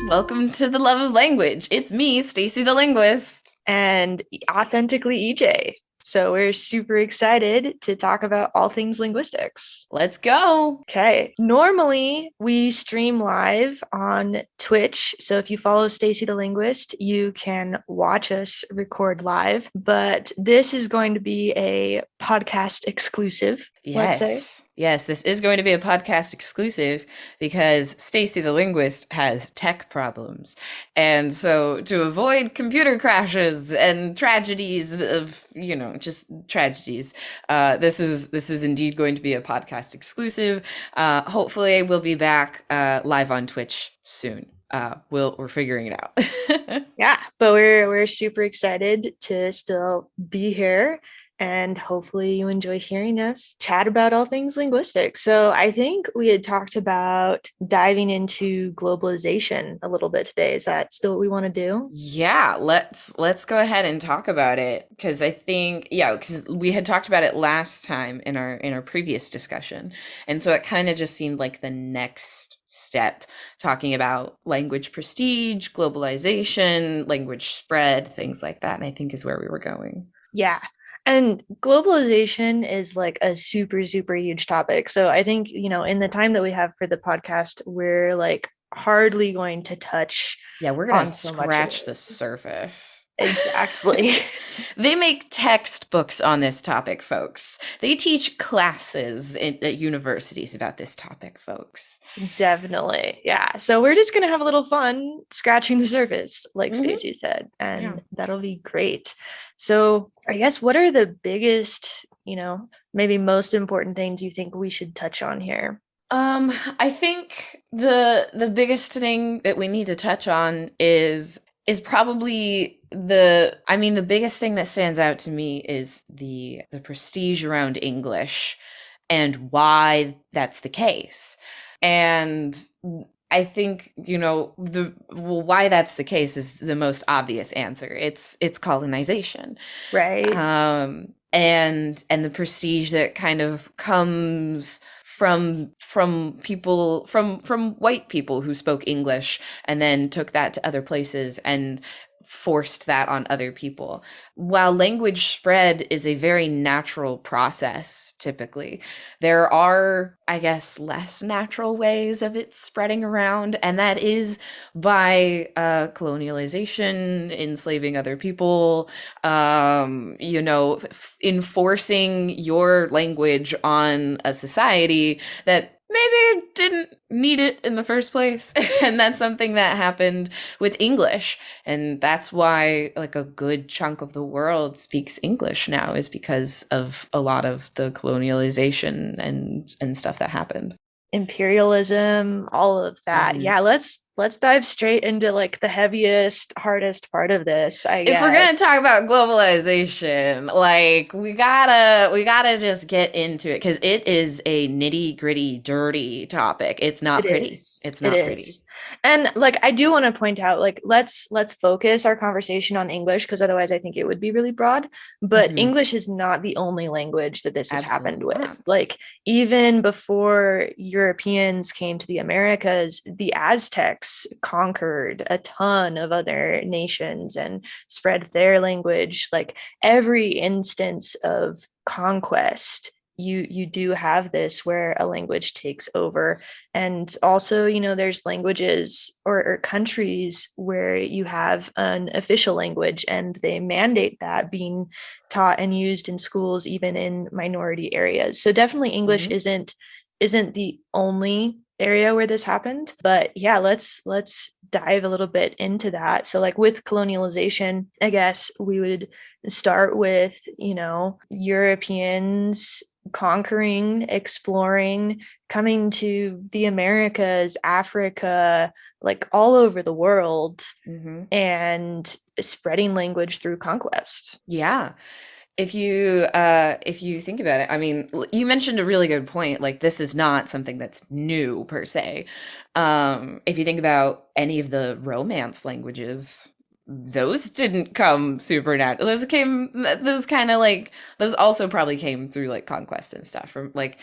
Welcome to the Love of Language. It's me, Stacy the Linguist. And authentically EJ. So we're super excited to talk about all things linguistics. Let's go. Okay. Normally we stream live on Twitch. So if you follow Stacy the Linguist, you can watch us record live. But this is going to be a podcast exclusive, let's say. Yes, this is going to be a podcast exclusive because Stacy the Linguist has tech problems. And so to avoid computer crashes and tragedies of, just tragedies, this is indeed going to be a podcast exclusive. Hopefully we'll be back live on Twitch soon. We're figuring it out. Yeah, but we're super excited to still be here, and hopefully you enjoy hearing us chat about all things linguistics. So I think we had talked about diving into globalization a little bit today. Is that still what we want to do? Yeah, let's go ahead and talk about it because I think because we had talked about it last time in our previous discussion. And so it kind of just seemed like the next step, talking about language prestige, globalization, language spread, things like that, and I think is where we were going. Yeah. And globalization is like a super, super huge topic. So I think, in the time that we have for the podcast, we're like hardly going to touch Yeah, we're gonna on so much of scratch it. the surface. Exactly. They make textbooks on this topic, folks. They teach classes at universities about this topic, folks. Definitely. Yeah. So we're just going to have a little fun scratching the surface, like Hmm. Stacey said, Yeah. and that'll be great. So, I guess what are the biggest, maybe most important things you think we should touch on here? I think the biggest thing that we need to touch on is probably the biggest thing that stands out to me is the prestige around English and why that's the case. And I think, why that's the case is the most obvious answer. It's colonization. Right. And the prestige that kind of comes from people from white people who spoke English and then took that to other places and forced that on other people. While language spread is a very natural process, typically, there are, I guess, less natural ways of it spreading around, and that is by colonialization, enslaving other people, enforcing your language on a society that maybe didn't need it in the first place. And that's something that happened with English. And that's why like a good chunk of the world speaks English now, is because of a lot of the colonialization and stuff that happened. Imperialism, all of that. Mhm. Yeah, let's dive straight into like the heaviest, hardest part of this, I If we're gonna guess. talk about globalization, like we gotta just get into it because it is a nitty gritty, dirty topic. It's It not pretty. is. It's It not pretty. is. And like I do want to point out, like let's focus our conversation on English because otherwise I think it would be really broad. But Hmm. English is not the only language that this has happened Absolutely with. not. Like even before Europeans came to the Americas, the Aztecs conquered a ton of other nations and spread their language. Like every instance of conquest, you do have this where a language takes over. And also, there's languages or countries where you have an official language and they mandate that being taught and used in schools, even in minority areas. So definitely English Hmm. isn't the only area where this happened. But yeah, let's dive a little bit into that. So like with colonialization, I guess we would start with, Europeans conquering, exploring, coming to the Americas, Africa, like all over the world, Hmm. and spreading language through conquest. Yeah. If you think about it, I mean, you mentioned a really good point. Like this is not something that's new per se. If you think about any of the Romance languages, those didn't come supernatural. Those kind of like, those also probably came through like conquest and stuff. From like,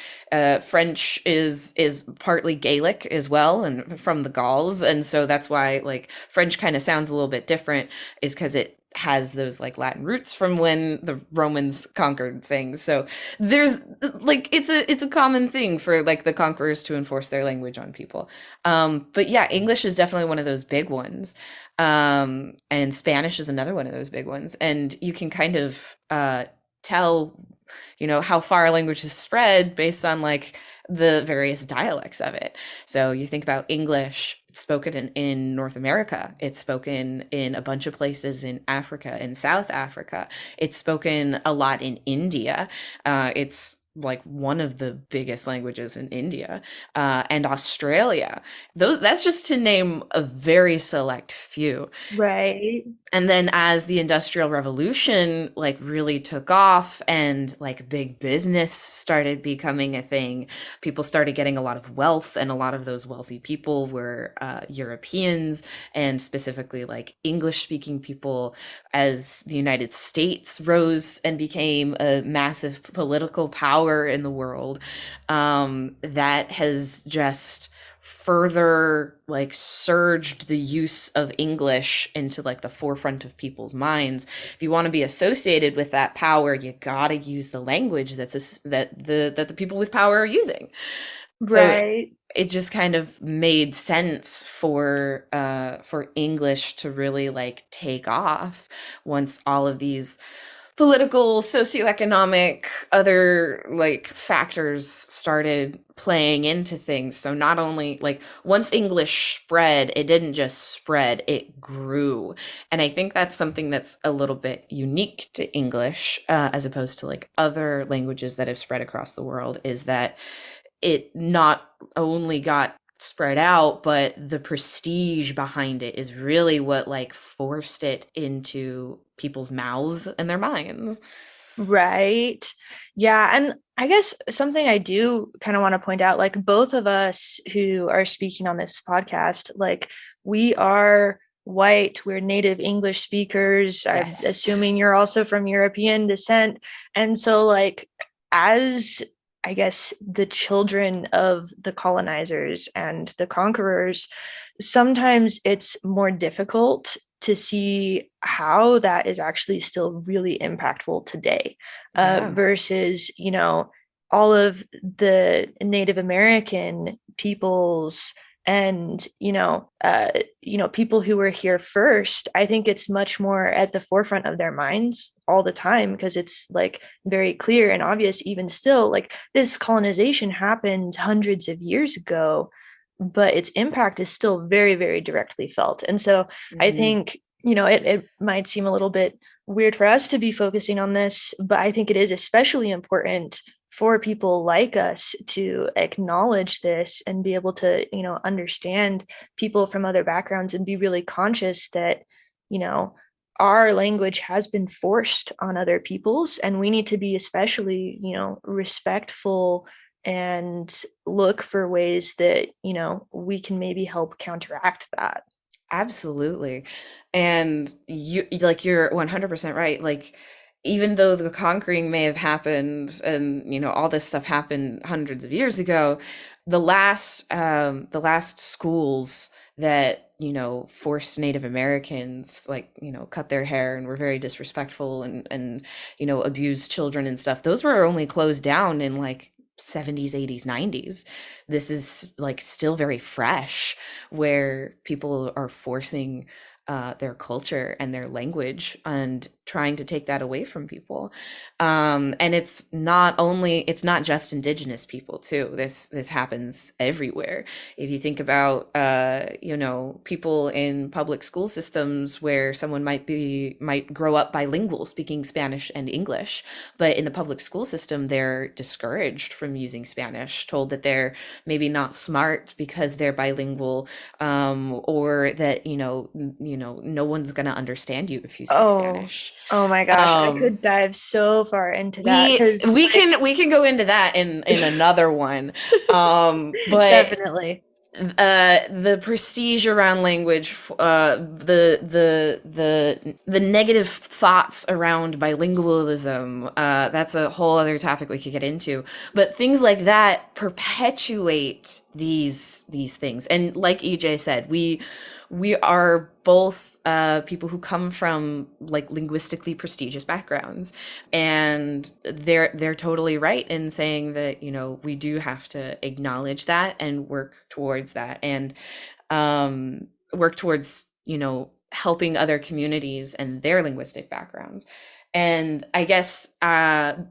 French is partly Gaelic as well, and from the Gauls, and so that's why like French kind of sounds a little bit different, is because it has those like Latin roots from when the Romans conquered things. So there's like, it's a common thing for like the conquerors to enforce their language on people. But yeah, English is definitely one of those big ones. And Spanish is another one of those big ones. And you can kind of tell, how far a language has spread based on like the various dialects of it. So you think about English, it's spoken in North America, it's spoken in a bunch of places in Africa, in South Africa, it's spoken a lot in India. It's like one of the biggest languages in India, and Australia. That's just to name a very select few. Right. And then as the Industrial Revolution like really took off and like big business started becoming a thing, people started getting a lot of wealth, and a lot of those wealthy people were Europeans, and specifically like English speaking people. As the United States rose and became a massive political power in the world, that has just further like surged the use of English into like the forefront of people's minds. If you want to be associated with that power, you got to use the language that the people with power are using. So Right. it just kind of made sense for English to really like take off once all of these political, socioeconomic, other like factors started playing into things. So not only like once English spread, it didn't just spread, it grew. And I think that's something that's a little bit unique to English, as opposed to like other languages that have spread across the world, is that it not only got spread out, but the prestige behind it is really what like forced it into people's mouths and their minds. Right. Yeah. And I guess something I do kind of want to point out, like both of us who are speaking on this podcast, like we are white, we're native English speakers. I'm Yes. assuming you're also from European descent. And so, like, as I guess the children of the colonizers and the conquerors, sometimes it's more difficult to see how that is actually still really impactful today, Yeah. versus, all of the Native American peoples and people who were here first. I think it's much more at the forefront of their minds all the time, because it's like very clear and obvious even still, like this colonization happened hundreds of years ago, but its impact is still very, very directly felt. And so I Hmm. think, it might seem a little bit weird for us to be focusing on this, but I think it is especially important for people like us to acknowledge this and be able to, understand people from other backgrounds and be really conscious that, you know, our language has been forced on other people's, and we need to be especially, respectful and look for ways that, we can maybe help counteract that. Absolutely. And you're 100% right. Like, even though the conquering may have happened and all this stuff happened hundreds of years ago, the last schools that forced Native Americans, like, cut their hair and were very disrespectful and abused children and stuff, those were only closed down in like 70s, 80s, 90s. This is like still very fresh, where people are forcing their culture and their language and trying to take that away from people. And it's not just indigenous people too. This happens everywhere. If you think about people in public school systems, where someone might grow up bilingual, speaking Spanish and English, but in the public school system they're discouraged from using Spanish, told that they're maybe not smart because they're bilingual, or that no one's going to understand you if you speak Oh, Spanish. oh my gosh, I Um, could dive so far into that we because we like can we can go into that in another one. But definitely. The prestige around language, the negative thoughts around bilingualism, that's a whole other topic we could get into. But things like that perpetuate these things. And like EJ said, we are both people who come from like linguistically prestigious backgrounds, and they're totally right in saying that, you know, we do have to acknowledge that and work towards that, and work towards, you know, helping other communities and their linguistic backgrounds. And I guess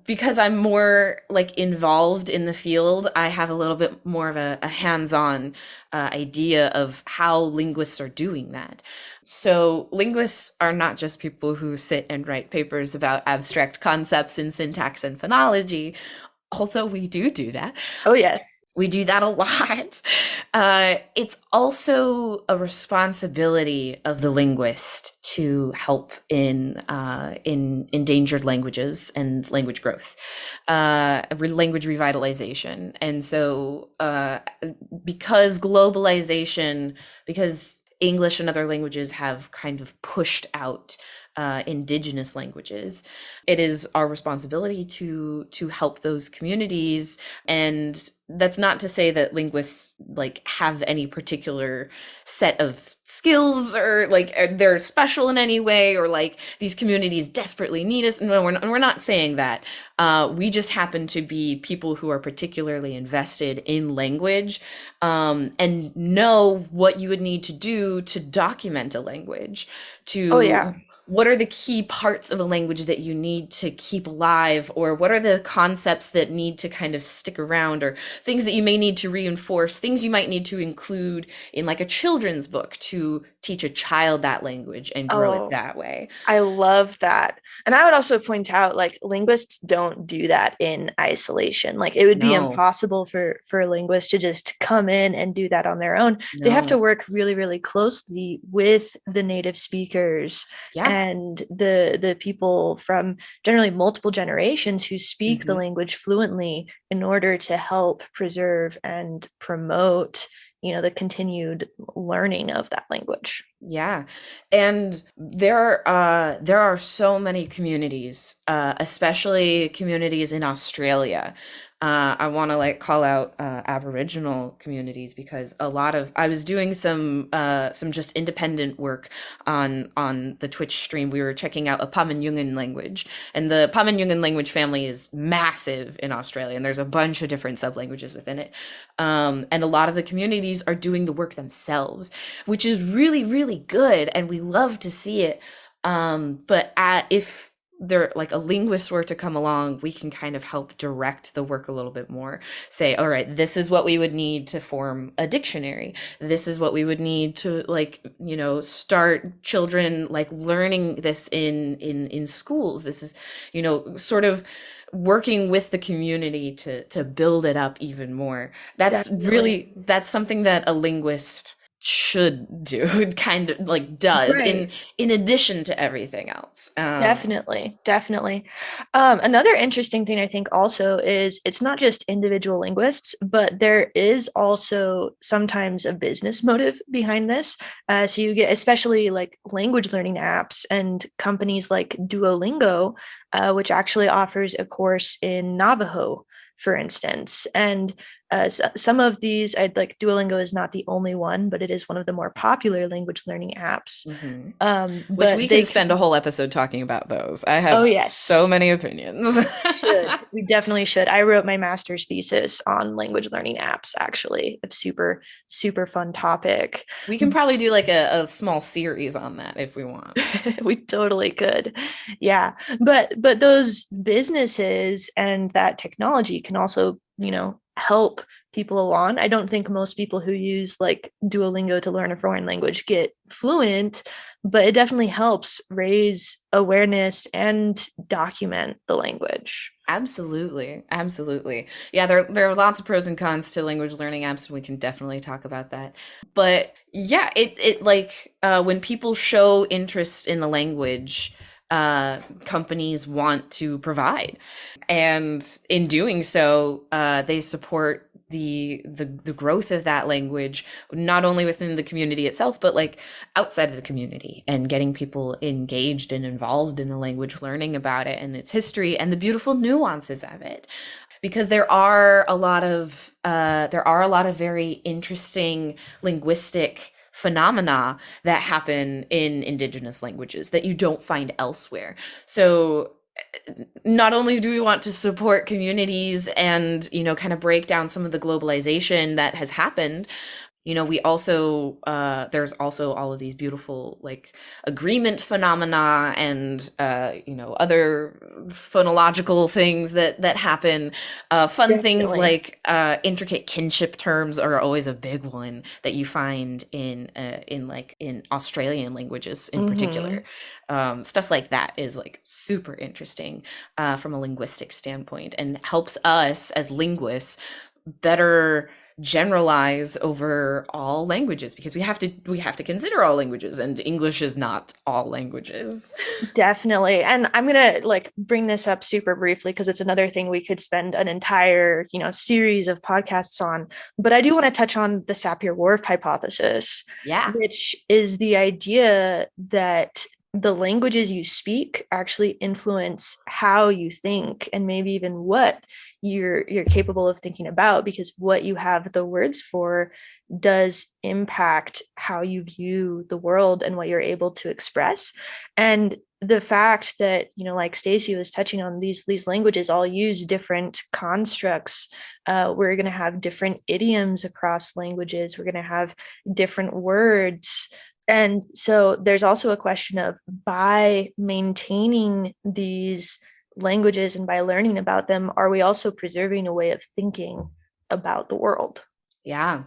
because I'm more like involved in the field, I have a little bit more of a hands-on idea of how linguists are doing that. So linguists are not just people who sit and write papers about abstract concepts in syntax and phonology, although we do that. Oh, yes. We do that a lot. It's also a responsibility of the linguist to help in endangered languages and language growth, language revitalization. And so, because globalization, because English and other languages have kind of pushed out indigenous languages, it is our responsibility to help those communities. And that's not to say that linguists like have any particular set of skills, or like they're special in any way, or like these communities desperately need us. No, we're not saying that. We just happen to be people who are particularly invested in language, and know what you would need to do to document a language, Oh, to yeah. what are the key parts of a language that you need to keep alive, or what are the concepts that need to kind of stick around, or things that you may need to reinforce, things you might need to include in like a children's book to teach a child that language and grow it Oh, that way. I love that. And I would also point out, like, linguists don't do that in isolation. Like, it would be No, impossible for linguists to just come in and do that on their own. They have to no. work really, really closely with the native speakers Yeah. and the people from generally multiple generations who speak the Hmm. language fluently in order to help preserve and promote, the continued learning of that language. Yeah. And there are so many communities, especially communities in Australia. I want to like call out Aboriginal communities, because a lot of I was doing some just independent work on the Twitch stream. We were checking out a Pama-Nyungan language, and the Pama-Nyungan language family is massive in Australia, and there's a bunch of different sublanguages within it. And a lot of the communities are doing the work themselves, which is really, really good. And we love to see it. If there like a linguist were to come along, we can kind of help direct the work a little bit more. Say, all right, this is what we would need to form a dictionary. This is what we would need to like, you know, start children like learning this in schools. This is, you know, sort of working with the community to build it up even more. Definitely. That's something that a linguist should do, kind of like does Right. in addition to everything else. Definitely, definitely. Another interesting thing I think also is it's not just individual linguists, but there is also sometimes a business motive behind this. So you get, especially like language learning apps and companies like Duolingo, which actually offers a course in Navajo, for instance. And some of these, I'd like Duolingo is not the only one, but it is one of the more popular language learning apps. Mhm. Which But we can they spend a can, whole episode talking about those. I oh, have so yes, many opinions. we should. We definitely should. I wrote my master's thesis on language learning apps, actually. A super, super fun topic. We can probably do like a small series on that if we want. We totally could. Yeah. But those businesses and that technology can also, help people along. I don't think most people who use like Duolingo to learn a foreign language get fluent, but it definitely helps raise awareness and document the language. Absolutely. Absolutely. Yeah, there are lots of pros and cons to language learning apps, and we can definitely talk about that. But yeah, it like when people show interest in the language, companies want to provide. And in doing so, they support the growth of that language, not only within the community itself, but like outside of the community, and getting people engaged and involved in the language, learning about it and its history and the beautiful nuances of it. Because there are a lot of very interesting linguistic phenomena that happen in indigenous languages that you don't find elsewhere. So not only do we want to support communities and, kind of break down some of the globalization that has happened, we also there's also all of these beautiful like agreement phenomena and other phonological things that happen. Fun things Definitely. like intricate kinship terms are always a big one that you find in Australian languages in particular. Hmm. Stuff like that is like super interesting from a linguistic standpoint, and helps us as linguists better generalize over all languages, because we have to consider all languages, and English is not all languages. Definitely. And I'm going to like bring this up super briefly because it's another thing we could spend an entire, series of podcasts on. But I do want to touch on the Sapir-Whorf hypothesis, Yeah. which is the idea that the languages you speak actually influence how you think and maybe even what you're capable of thinking about, because what you have the words for does impact how you view the world and what you're able to express. And the fact that, like Stacey was touching on, these languages all use different constructs. We're going to have different idioms across languages. We're going to have different words. And so there's also a question of, by maintaining these languages and by learning about them, are we also preserving a way of thinking about the world? Yeah.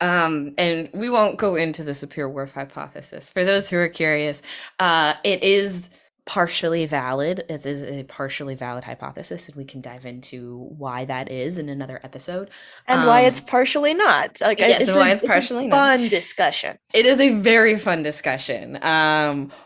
And we won't go into the Sapir-Whorf hypothesis. For those who are curious, it is partially valid. It is a partially valid hypothesis, and we can dive into why that is in another episode. And why it's Um, partially not. Like yes, it's and why a it's it's a partially not. fun discussion. It is a very fun discussion.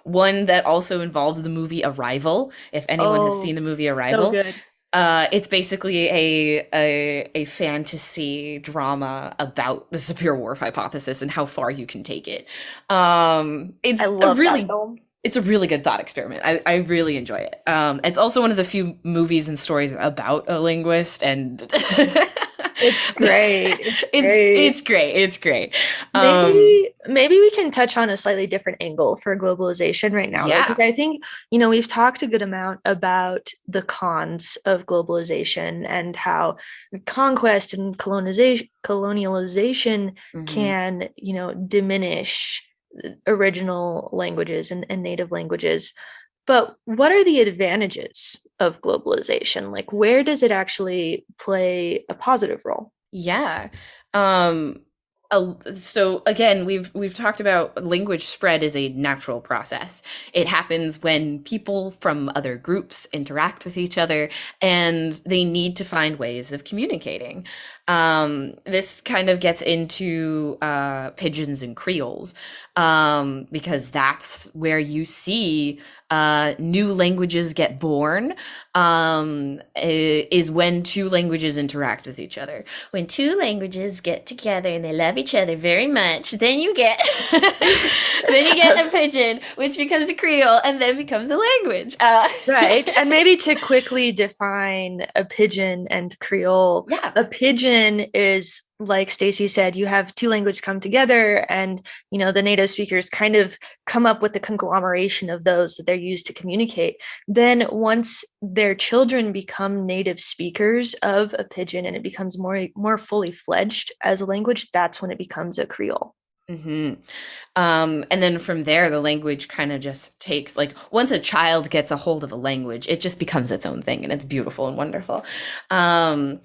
One that also involves the movie Arrival. If anyone has Oh, seen the movie so Arrival, good. it's basically a fantasy drama about the Sapir-Whorf hypothesis and how far you can take it. I It's a love that really film. it's a really good thought experiment. I really enjoy it. It's also one of the few movies and stories about a linguist, and It's great. It's it's great. great. It's great. Um, Maybe we can touch on a slightly different angle for globalization right now, though, because yeah. I think, we've talked a good amount about the cons of globalization and how conquest and colonialization Mhm. can, diminish original languages and native languages. But what are the advantages of globalization? Like, where does it actually play a positive role? Yeah. Um, so again, we've talked about language spread is a natural process. It happens when people from other groups interact with each other, and they need to find ways of communicating. This kind of gets into pigeons and creoles, because that's where you see new languages get born. Is when two languages interact with each other. When two languages get together and they love each other very much, then you get then you get the pigeon, which becomes a creole and then becomes a language. Right. And maybe to quickly define a pigeon and Creole, Yeah. a pigeon is, like Stacey said, you have two languages come together, and the native speakers kind of come up with the conglomeration of those that they're used to communicate. Then once their children become native speakers of a pigeon and it becomes more fully fledged as a language, that's when it becomes a Creole. hmm and then from there, the language kind of just takes, like, once a child gets a hold of a language, it just becomes its own thing, and it's beautiful and wonderful. Um,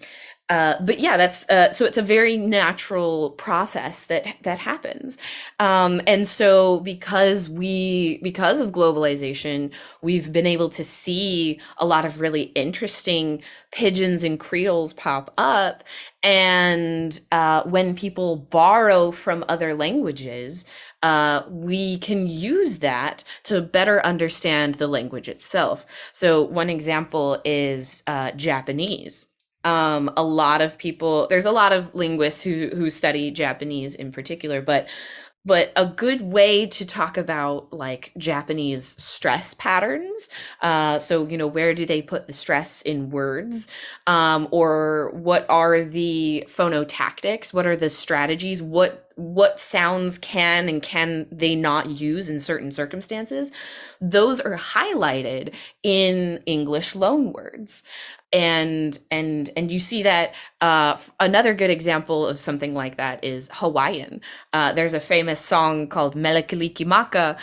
but yeah, that's so it's a very natural process that happens. And so because of globalization, we've been able to see a lot of really interesting pigeons and creoles pop up. And when people borrow from other languages, we can use that to better understand the language itself. So one example is Japanese. A lot of people, there's a lot of linguists who study Japanese in particular, but a good way to talk about like Japanese stress patterns. So, you know, where do they put the stress in words? Or what are the phonotactics? What are the strategies? What sounds can and can they not use in certain circumstances? Those are highlighted in English loanwords. And you see that another good example of something like that is Hawaiian. There's a famous song called Melekalikimaka,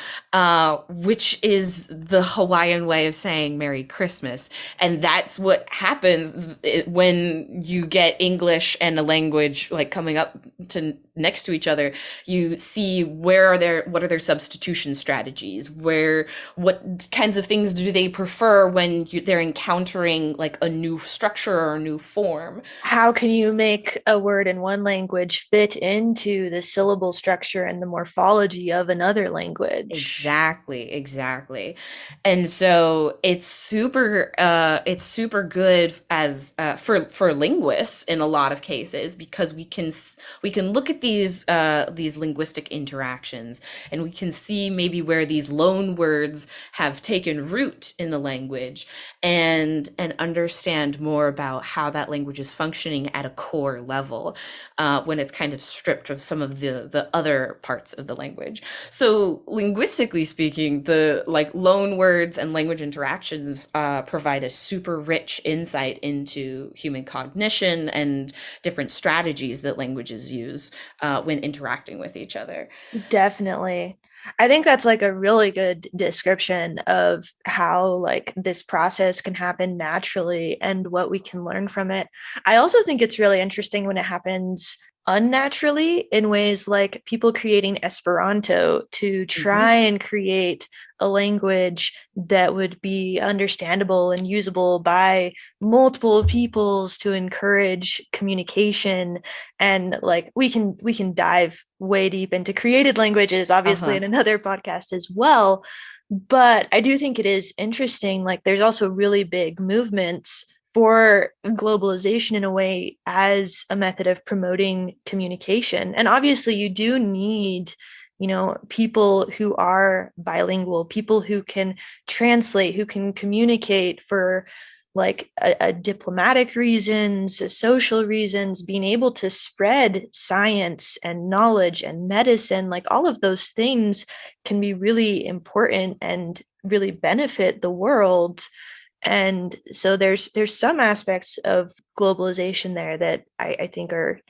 which is the Hawaiian way of saying Merry Christmas. And that's what happens when you get English and a language like coming up to next to each other. You see what are their substitution strategies? What kinds of things do they prefer when they're encountering like a new structure or a new form? How can you make a word in one language fit into the syllable structure and the morphology of another language? Exactly, exactly. And so it's super good as for linguists in a lot of cases because we can look at these linguistic interactions and we can see maybe where these loan words have taken root in the language and understand more about how that language is functioning at a core level when it's kind of stripped of some of the other parts of the language. So linguistically speaking, the like loan words and language interactions provide a super rich insight into human cognition and different strategies that languages use when interacting with each other. Definitely. I think that's like a really good description of how like this process can happen naturally and what we can learn from it. I also think it's really interesting when it happens unnaturally in ways like people creating Esperanto to Mhm. try and create a language that would be understandable and usable by multiple peoples to encourage communication. And like we can dive way deep into created languages obviously Uh-huh. in another podcast as well, but I do think it is interesting, like there's also really big movements for globalization in a way as a method of promoting communication. And obviously you do need, you know, people who are bilingual, people who can translate, who can communicate for like a diplomatic reasons, social reasons, being able to spread science and knowledge and medicine, like all of those things can be really important and really benefit the world. And so there's some aspects of globalization there that I think are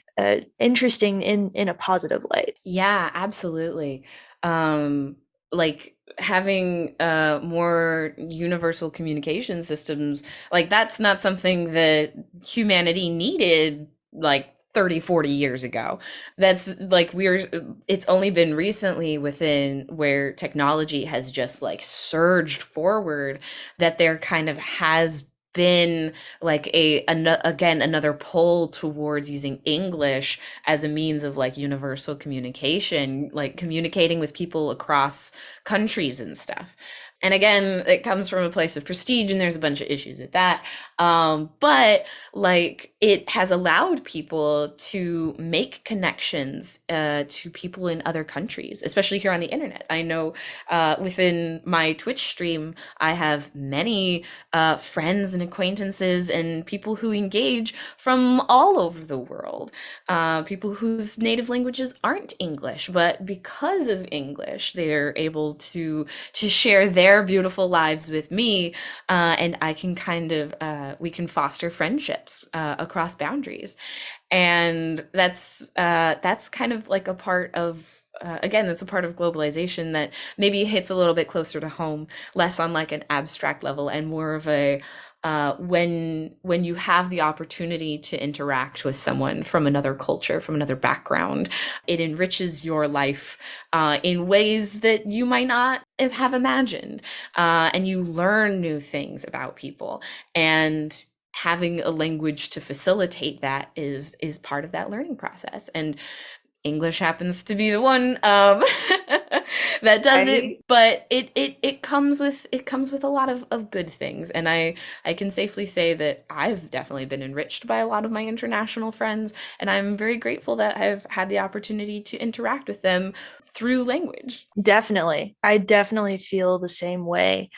interesting in a positive light. Yeah, absolutely. Um, like having more universal communication systems, like that's not something that humanity needed like 30, 40 years ago. That's like it's only been recently within where technology has just like surged forward that there kind of has been like again another pull towards using English as a means of like universal communication, like communicating with people across countries and stuff. And again, it comes from a place of prestige, and there's a bunch of issues with that. But like it has allowed people to make connections to people in other countries, especially here on the internet. I know within my Twitch stream, I have many friends and acquaintances and people who engage from all over the world, people whose native languages aren't English, but because of English, they're able to share their beautiful lives with me, and I can kind of we can foster friendships across boundaries, and that's kind of like a part of. Again, that's a part of globalization that maybe hits a little bit closer to home, less on like an abstract level and more of a when you have the opportunity to interact with someone from another culture, from another background, it enriches your life in ways that you might not have imagined, and you learn new things about people. And having a language to facilitate that is part of that learning process. And English happens to be the one. That does it, Right? but it comes with a lot of good things. And I can safely say that I've definitely been enriched by a lot of my international friends, and I'm very grateful that I've had the opportunity to interact with them through language. Definitely. I definitely feel the same way.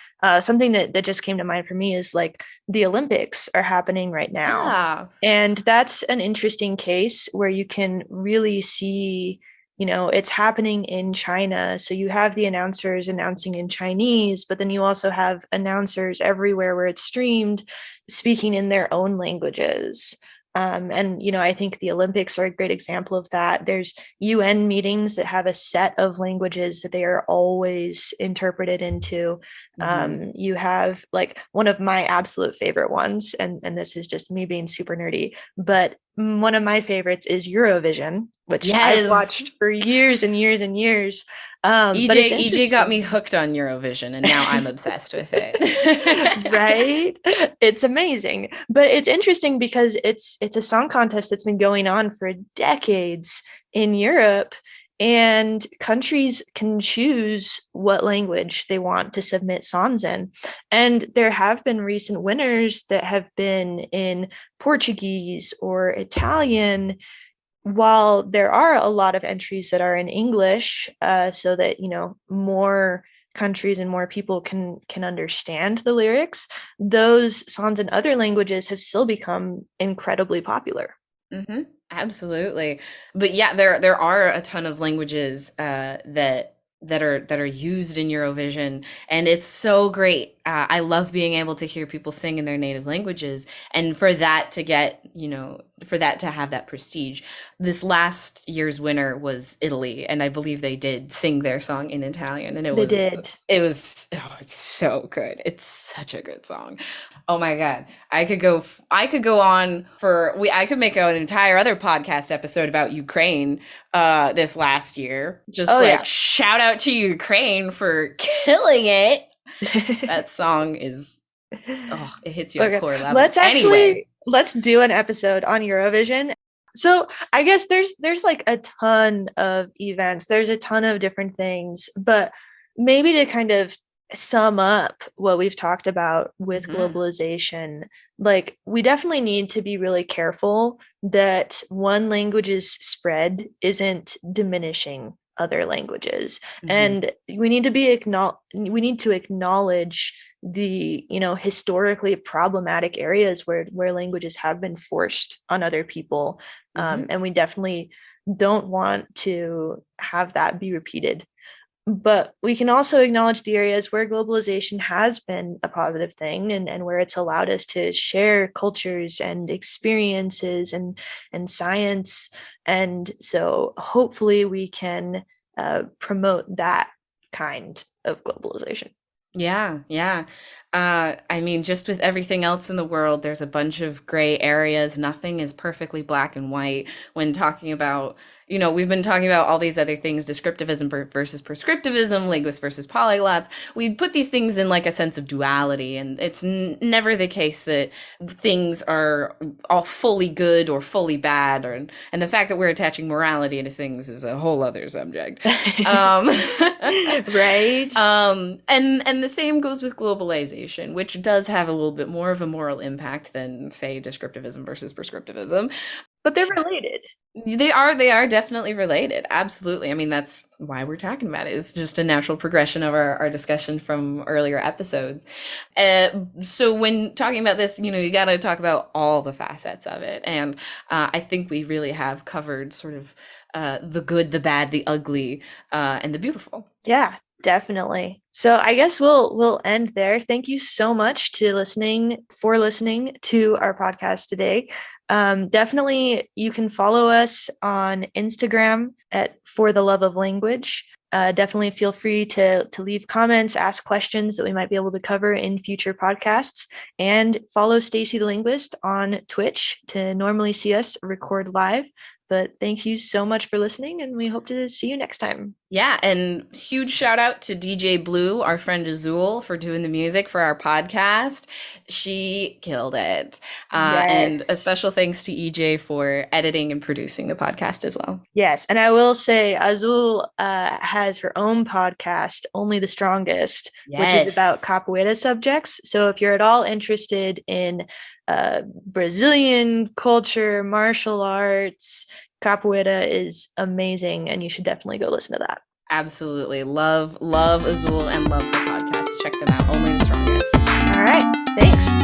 Something that just came to mind for me is like the Olympics are happening right now. Yeah. And that's an interesting case where you can really see, it's happening in China. So you have the announcers announcing in Chinese, but then you also have announcers everywhere where it's streamed speaking in their own languages. And I think the Olympics are a great example of that. There's UN meetings that have a set of languages that they are always interpreted into. Hmm. You have like one of my absolute favorite ones, and this is just me being super nerdy, but one of my favorites is Eurovision, which I've Yes. watched for years and years and years. But it's EJ got me interesting. hooked on Eurovision, and now I'm obsessed with it. Right? It's amazing. But it's interesting because it's a song contest that's been going on for decades in Europe, and countries can choose what language they want to submit songs in. And there have been recent winners that have been in Portuguese or Italian, while there are a lot of entries that are in English, so that more countries and more people can understand the lyrics. Those songs in other languages have still become incredibly popular. Hmm. Absolutely. But yeah, there are a ton of languages that are used in Eurovision, and it's so great. I love being able to hear people sing in their native languages, and for that to get, for that to have that prestige. This last year's winner was Italy, and I believe they did sing their song in Italian, and They did. it's so good. It's such a good song. Oh my God. I could go on for I could make an entire other podcast episode about Ukraine this last year. Just Oh like yeah. shout out to Ukraine for killing it. That song is, oh, it hits you at the Okay, core level. Anyway. let's do an episode on Eurovision. So I guess there's like a ton of events. There's a ton of different things, but maybe to kind of sum up what we've talked about with Mhm. globalization, like we definitely need to be really careful that one language's spread isn't diminishing other languages. Mhm. And we need to acknowledge the historically problematic areas where languages have been forced on other people, Mhm. and we definitely don't want to have that be repeated. But we can also acknowledge the areas where globalization has been a positive thing, and where it's allowed us to share cultures and experiences and science. And so hopefully we can promote that kind of globalization. Yeah, yeah. I mean, just with everything else in the world, there's a bunch of gray areas. Nothing is perfectly black and white when talking about, we've been talking about all these other things, descriptivism versus prescriptivism, linguists versus polyglots. We put these things in like a sense of duality, and it's never the case that things are all fully good or fully bad, and the fact that we're attaching morality to things is a whole other subject. Um, Right? and the same goes with globalization, which does have a little bit more of a moral impact than, say, descriptivism versus prescriptivism. But they're related. They are definitely related. Absolutely. I mean, that's why we're talking about it. It's just a natural progression of our discussion from earlier episodes. So when talking about this, you got to talk about all the facets of it. And I think we really have covered sort of the good, the bad, the ugly, and the beautiful. Yeah, definitely. So I guess we'll end there. Thank you so much for listening to our podcast today. Definitely, you can follow us on Instagram at For the Love of Language. Definitely feel free to leave comments, ask questions that we might be able to cover in future podcasts, and follow Stacy the Linguist on Twitch to normally see us record live. But thank you so much for listening, and we hope to see you next time. Yeah, and huge shout out to DJ Blue, our friend Azul, for doing the music for our podcast. She killed it. And a Yes. special thanks to EJ for editing and producing the podcast as well. Yes. And I will say, Azul has her own podcast, Only the Strongest, which is about Yes, capoeira subjects. So if you're at all interested in Brazilian culture, martial arts, capoeira is amazing. And you should definitely go listen to that. absolutely. Love Azul and love her podcast. Check them out. Only the strongest. All right. Thanks.